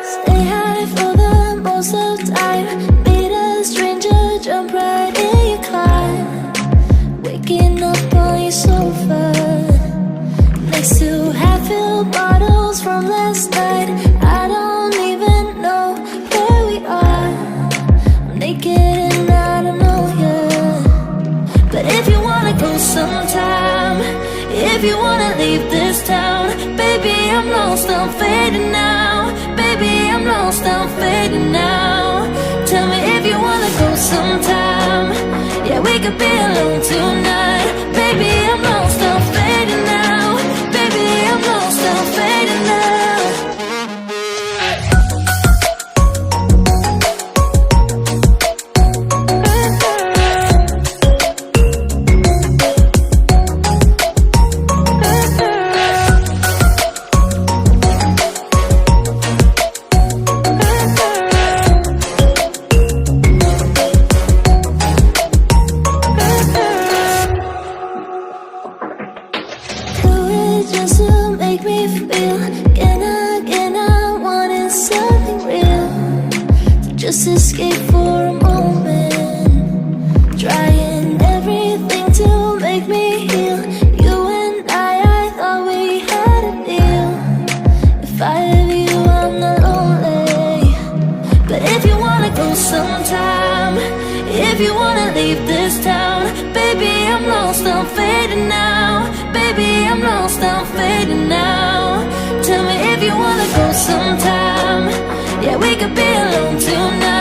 Stay high for the most of the time. Meet a stranger, jump right in your car. Waking up on your sofa next to half-filled bottles from last night. I don't even know where we are. I'm naked and I don't know you. But if you wanna go sometime, if you wanna leave this town, baby, I'm lost, I'm fading now. Baby, I'm lost, I'm fading now. Tell me if you wanna go sometime. Yeah, we could be alone tonight. Baby, I'm lost, I'm fading now. Baby, I'm lost, I'm fading now. Just to make me feel again, I wanted something real to just escape for a moment, trying everything to make me heal. You and I thought we had a deal. If I have you, I'm not lonely. But if you wanna go sometime, if you wanna leave this town, baby, I'm lost, I'm fading now. Baby, I'm lost, I'm fading now. Tell me if you wanna go sometime. Yeah, we could be alone tonight.